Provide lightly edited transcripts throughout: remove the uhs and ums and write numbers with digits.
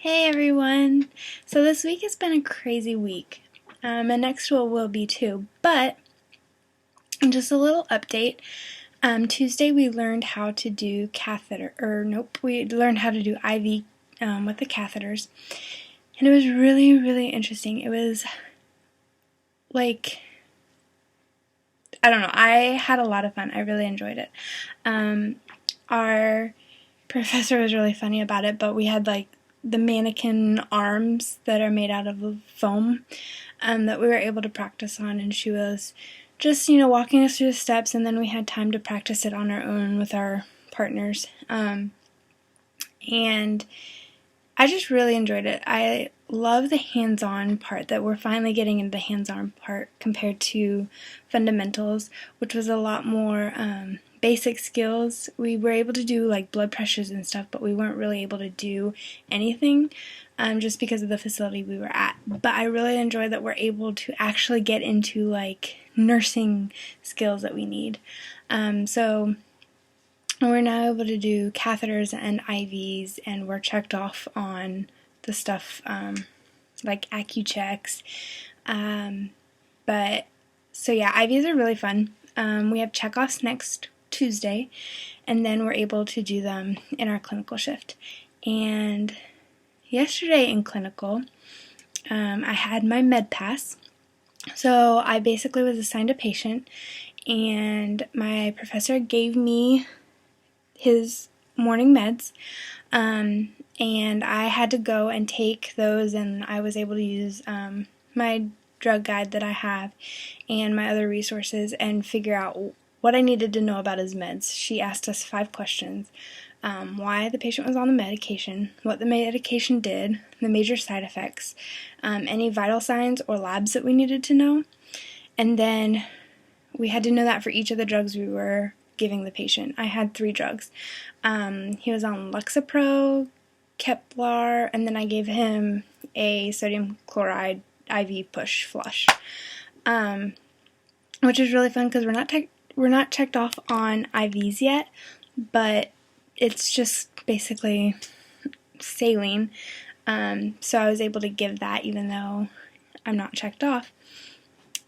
Hey everyone! So this week has been a crazy week, and next one will be too, but just a little update. Tuesday we learned how to do we learned how to do IV with the catheters, and it was really, really interesting. It was like, I don't know, I had a lot of fun. I really enjoyed it. Our professor was really funny about it, but we had like the mannequin arms that are made out of foam that we were able to practice on, and she was just, walking us through the steps, and then we had time to practice it on our own with our partners. And I just really enjoyed it. I love the hands-on part, that we're finally getting into the hands-on part compared to fundamentals, which was a lot more basic skills. We were able to do like blood pressures and stuff, but we weren't really able to do anything just because of the facility we were at. But I really enjoy that we're able to actually get into like nursing skills that we need. So we're now able to do catheters and IVs, and we're checked off on the stuff like AccuChecks. So yeah, IVs are really fun. We have checkoffs next Tuesday, and then we're able to do them in our clinical shift. And yesterday in clinical, I had my med pass. So I basically was assigned a patient, and my professor gave me his morning meds, and I had to go and take those, and I was able to use my drug guide that I have and my other resources and figure out what I needed to know about his meds. She asked us 5 questions. Why the patient was on the medication, what the medication did, the major side effects, any vital signs or labs that we needed to know, and then we had to know that for each of the drugs we were giving the patient. I had 3 drugs. He was on Lexapro, Keplar, and then I gave him a sodium chloride IV push flush, which is really fun because we're not checked off on IVs yet, but it's just basically saline. So I was able to give that even though I'm not checked off.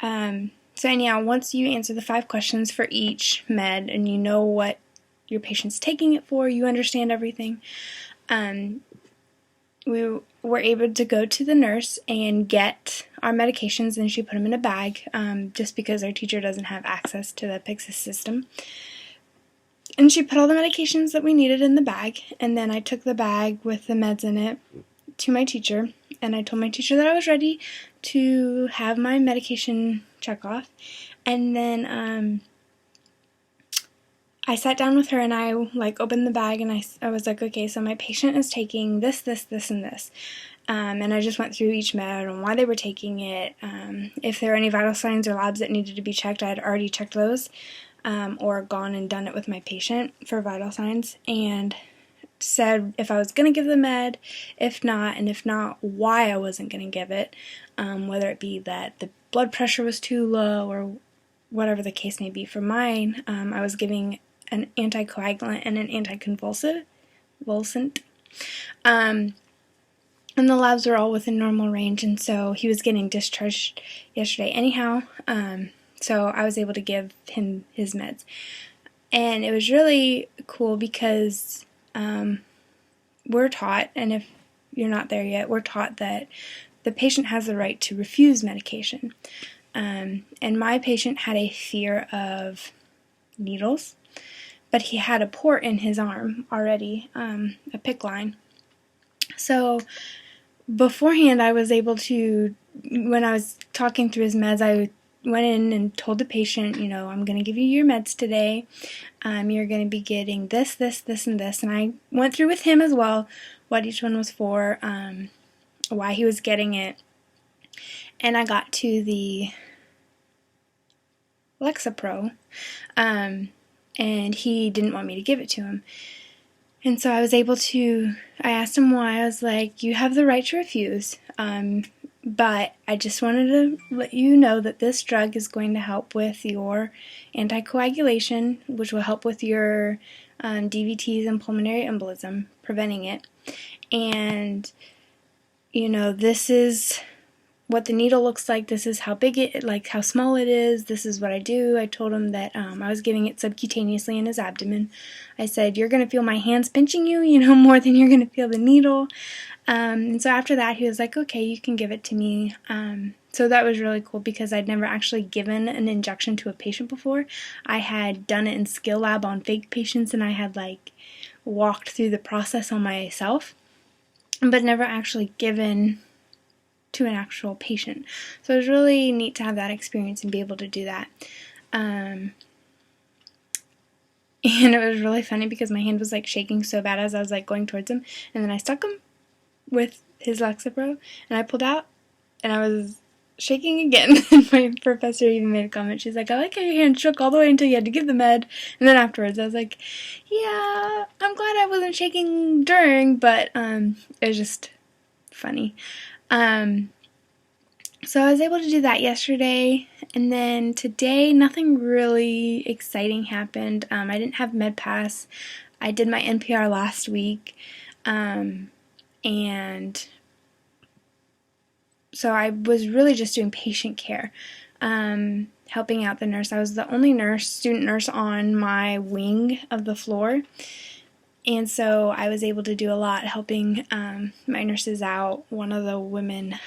So anyhow, once you answer the 5 questions for each med and you know what your patient's taking it for, you understand everything, we were able to go to the nurse and get our medications, and she put them in a bag just because our teacher doesn't have access to the Pyxis system. And she put all the medications that we needed in the bag, and then I took the bag with the meds in it to my teacher, and I told my teacher that I was ready to have my medication check off. And then I sat down with her, and I opened the bag, and I was like, okay, so my patient is taking this, this, this, and this. And I just went through each med and why they were taking it. If there were any vital signs or labs that needed to be checked, I had already checked those, or gone and done it with my patient for vital signs, and said if I was going to give the med, if not, and if not, why I wasn't going to give it, whether it be that the blood pressure was too low or whatever the case may be. For mine, I was giving an anticoagulant and an anticonvulsant, and the labs were all within normal range, and so he was getting discharged yesterday anyhow, so I was able to give him his meds. And it was really cool because we're taught, and if you're not there yet, we're taught that the patient has the right to refuse medication. And my patient had a fear of needles, but he had a port in his arm already, a PICC line. So beforehand, I was able to, when I was talking through his meds, I went in and told the patient, I'm going to give you your meds today. You're going to be getting this, this, this, and this. And I went through with him as well what each one was for, why he was getting it. And I got to the Lexapro, and he didn't want me to give it to him. And so I was able to, I asked him why. I was like, you have the right to refuse, but I just wanted to let you know that this drug is going to help with your anticoagulation, which will help with your DVTs and pulmonary embolism, preventing it. And this is what the needle looks like, this is how big it, like how small it is, this is what I do. I told him that I was giving it subcutaneously in his abdomen. I said, you're going to feel my hands pinching you, more than you're going to feel the needle. And so after that, he was like, okay, you can give it to me. So that was really cool because I'd never actually given an injection to a patient before. I had done it in skill lab on fake patients, and I had walked through the process on myself, but never actually given to an actual patient. So it was really neat to have that experience and be able to do that. And it was really funny because my hand was shaking so bad as I was going towards him, and then I stuck him with his Lexapro, and I pulled out, and I was shaking again. And my professor even made a comment. She's like, I like how your hand shook all the way until you had to give the med. And then afterwards I was like, yeah, I'm glad I wasn't shaking during, but it was just funny. So I was able to do that yesterday, and then today nothing really exciting happened. I didn't have med pass. I did my NPR last week, and so I was really just doing patient care, helping out the nurse. I was the only student nurse on my wing of the floor, and so I was able to do a lot helping my nurses out. One of the women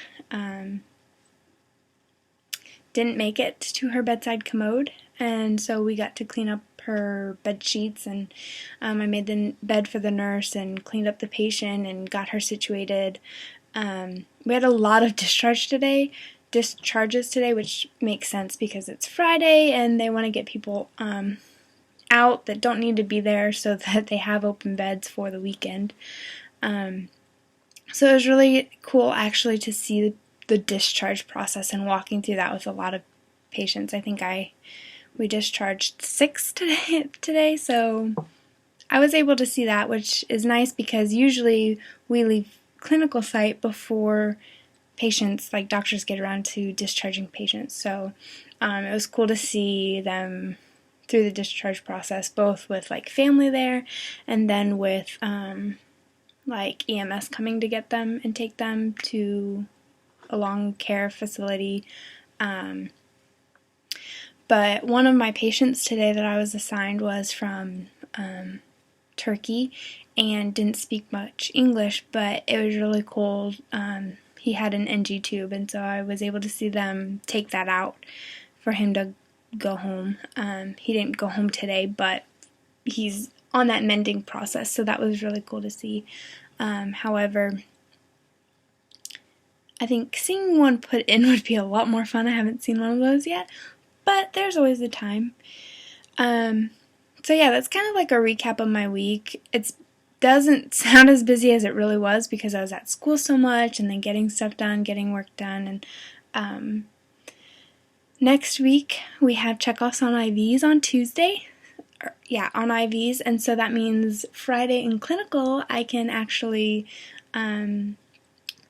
didn't make it to her bedside commode, and so we got to clean up her bed sheets, and I made the bed for the nurse and cleaned up the patient and got her situated. We had a lot of discharges today, which makes sense because it's Friday and they want to get people out that don't need to be there so that they have open beds for the weekend. So it was really cool actually to see the discharge process and walking through that with a lot of patients. I think we discharged 6 today, so I was able to see that, which is nice because usually we leave clinical site before patients, doctors, get around to discharging patients. So it was cool to see them through the discharge process, both with family there and then with EMS coming to get them and take them to a long care facility. But one of my patients today that I was assigned was from Turkey and didn't speak much English, but it was really cool. He had an NG tube, and so I was able to see them take that out for him to go home. He didn't go home today, but he's on that mending process, so that was really cool to see. However, I think seeing one put in would be a lot more fun. I haven't seen one of those yet, but there's always the time. So yeah, that's kind of a recap of my week. It doesn't sound as busy as it really was because I was at school so much and then getting stuff done, getting work done. And next week we have checkoffs on IVs on Tuesday. On IVs, and so that means Friday in clinical I can actually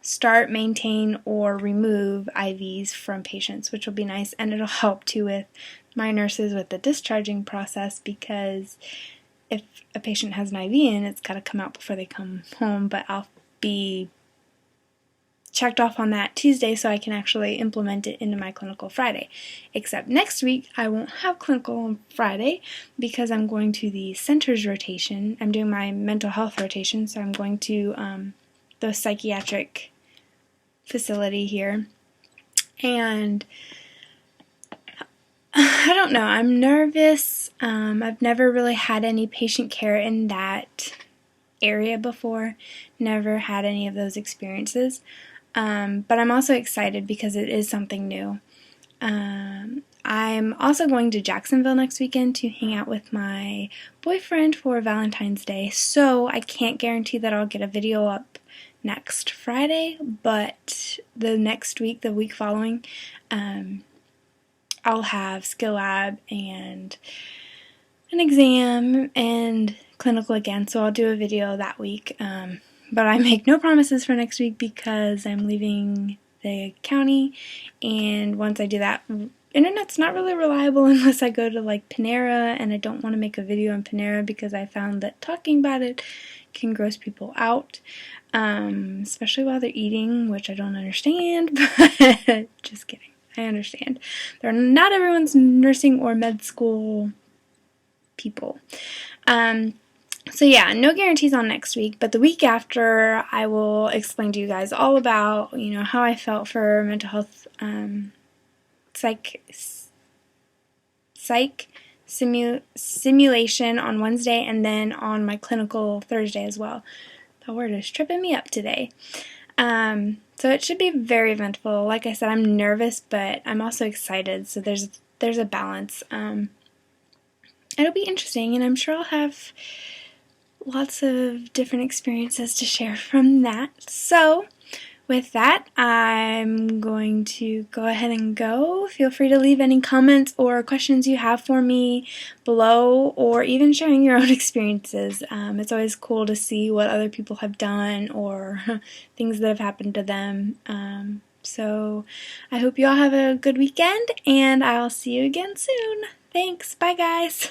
start, maintain, or remove IVs from patients, which will be nice, and it'll help too with my nurses with the discharging process, because if a patient has an IV in, it's got to come out before they come home, but I'll be checked off on that Tuesday so I can actually implement it into my clinical Friday. Except next week I won't have clinical on Friday because I'm going to the centers rotation. I'm doing my mental health rotation, so I'm going to the psychiatric facility here. And I don't know, I'm nervous. I've never really had any patient care in that area before, never had any of those experiences. But I'm also excited because it is something new. I'm also going to Jacksonville next weekend to hang out with my boyfriend for Valentine's Day, so I can't guarantee that I'll get a video up next Friday, but the next week, the week following, I'll have skill lab and an exam and clinical again, so I'll do a video that week. But I make no promises for next week because I'm leaving the county, and once I do that, internet's not really reliable unless I go to Panera, and I don't want to make a video on Panera because I found that talking about it can gross people out. especially while they're eating, which I don't understand, but just kidding. I understand. Not everyone's nursing or med school people. So yeah, no guarantees on next week, but the week after I will explain to you guys all about, how I felt for mental health psych simulation on Wednesday, and then on my clinical Thursday as well. The word is tripping me up today. So it should be very eventful. Like I said, I'm nervous, but I'm also excited, so there's a balance. It'll be interesting, and I'm sure I'll have lots of different experiences to share from that. So with that, I'm going to go ahead and go. Feel free to leave any comments or questions you have for me below, or even sharing your own experiences. It's always cool to see what other people have done or things that have happened to them. So I hope you all have a good weekend, and I'll see you again soon. Thanks. Bye, guys.